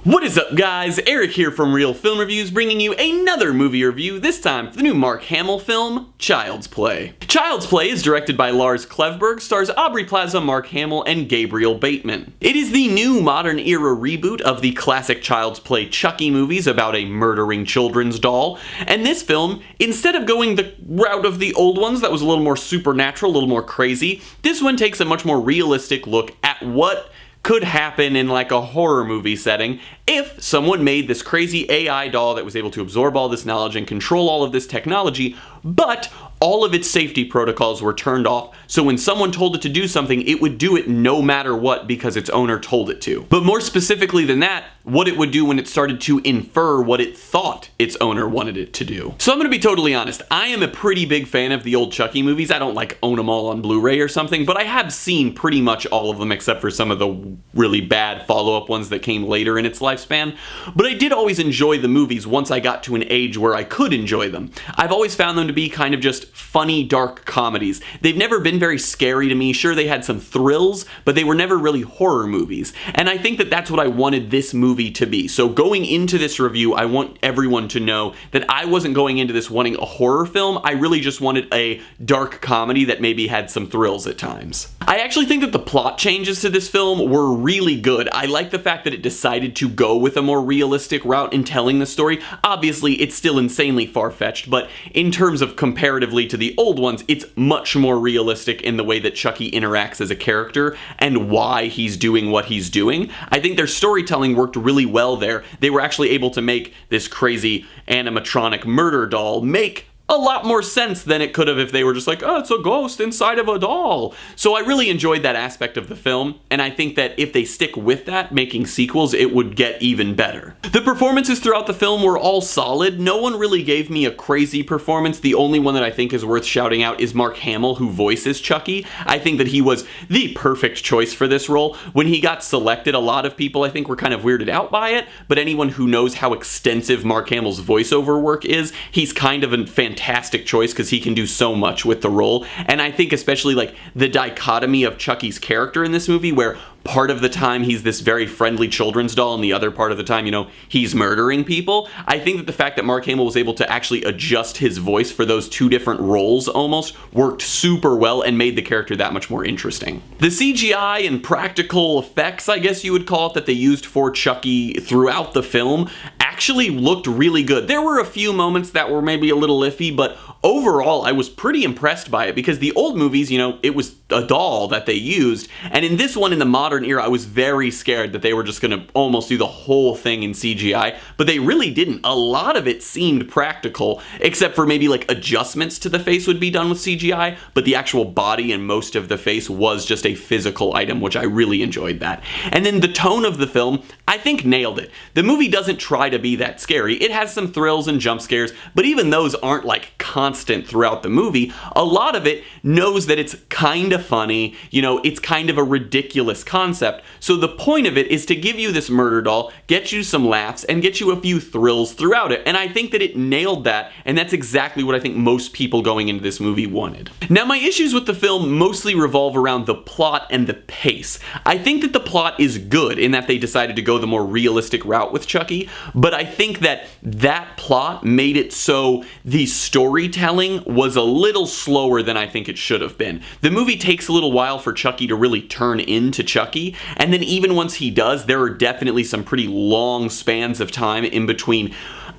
What is up, guys? Eric here from Real Film Reviews, bringing you another movie review, this time for the new Mark Hamill film, Child's Play. Child's Play is directed by Lars Klevberg, stars Aubrey Plaza, Mark Hamill, and Gabriel Bateman. It is the new modern-era reboot of the classic Child's Play Chucky movies about a murdering children's doll, and this film, instead of going the route of the old ones that was a little more supernatural, a little more crazy, this one takes a much more realistic look at what could happen in like a horror movie setting if someone made this crazy AI doll that was able to absorb all this knowledge and control all of this technology, but all of its safety protocols were turned off, so when someone told it to do something, it would do it no matter what because its owner told it to. But more specifically than that, what it would do when it started to infer what it thought its owner wanted it to do. So I'm gonna be totally honest, I am a pretty big fan of the old Chucky movies. I don't like own them all on Blu-ray or something, but I have seen pretty much all of them except for some of the really bad follow-up ones that came later in its lifespan. But I did always enjoy the movies once I got to an age where I could enjoy them. I've always found them to be kind of just funny, dark comedies. They've never been very scary to me. Sure, they had some thrills, but they were never really horror movies. And I think that that's what I wanted this movie to be. So going into this review, I want everyone to know that I wasn't going into this wanting a horror film. I really just wanted a dark comedy that maybe had some thrills at times. I actually think that the plot changes to this film were really good. I like the fact that it decided to go with a more realistic route in telling the story. Obviously, it's still insanely far-fetched, but in terms of comparatively to the old ones, it's much more realistic in the way that Chucky interacts as a character and why he's doing what he's doing. I think their storytelling worked really well there. They were actually able to make this crazy animatronic murder doll make a lot more sense than it could have if they were just like, oh, it's a ghost inside of a doll. So I really enjoyed that aspect of the film, and I think that if they stick with that, making sequels, it would get even better. The performances throughout the film were all solid. No one really gave me a crazy performance. The only one that I think is worth shouting out is Mark Hamill, who voices Chucky. I think that he was the perfect choice for this role. When he got selected, a lot of people I think were kind of weirded out by it, but anyone who knows how extensive Mark Hamill's voiceover work is, he's kind of a fantastic choice because he can do so much with the role. And I think especially like the dichotomy of Chucky's character in this movie, where part of the time he's this very friendly children's doll and the other part of the time, you know, he's murdering people. I think that the fact that Mark Hamill was able to actually adjust his voice for those two different roles almost worked super well and made the character that much more interesting. The CGI and practical effects, I guess you would call it, that they used for Chucky throughout the film actually looked really good. There were a few moments that were maybe a little iffy, but overall I was pretty impressed by it because the old movies, you know, it was a doll that they used, and in this one, in the modern era, I was very scared that they were just gonna almost do the whole thing in CGI, but they really didn't. A lot of it seemed practical, except for maybe like adjustments to the face would be done with CGI, but the actual body and most of the face was just a physical item, which I really enjoyed that. And then the tone of the film, I think nailed it. The movie doesn't try to be that scary. It has some thrills and jump scares, but even those aren't like constant throughout the movie. A lot of it knows that it's kind of funny, you know, it's kind of a ridiculous concept. So the point of it is to give you this murder doll, get you some laughs, and get you a few thrills throughout it. And I think that it nailed that, and that's exactly what I think most people going into this movie wanted. Now, my issues with the film mostly revolve around the plot and the pace. I think that the plot is good in that they decided to go the more realistic route with Chucky, but I think that that plot made it so the storytelling was a little slower than I think it should have been. The movie takes a little while for Chucky to really turn into Chucky, and then even once he does, there are definitely some pretty long spans of time in between,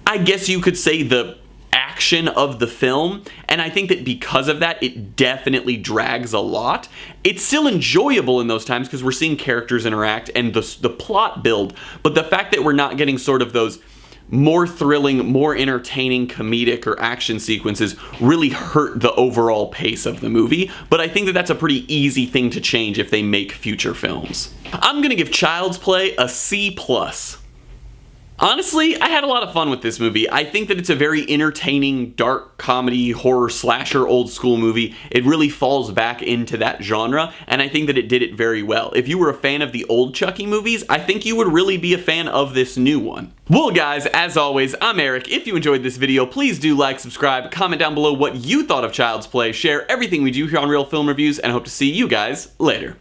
I guess you could say, the action of the film, and I think that because of that, it definitely drags a lot. It's still enjoyable in those times because we're seeing characters interact and the plot build, but the fact that we're not getting sort of those more thrilling, more entertaining comedic or action sequences really hurt the overall pace of the movie, but I think that that's a pretty easy thing to change if they make future films. I'm gonna give Child's Play a C+. Honestly, I had a lot of fun with this movie. I think that it's a very entertaining, dark comedy, horror, slasher, old school movie. It really falls back into that genre, and I think that it did it very well. If you were a fan of the old Chucky movies, I think you would really be a fan of this new one. Well guys, as always, I'm Eric. If you enjoyed this video, please do like, subscribe, comment down below what you thought of Child's Play, share everything we do here on Real Film Reviews, and I hope to see you guys later.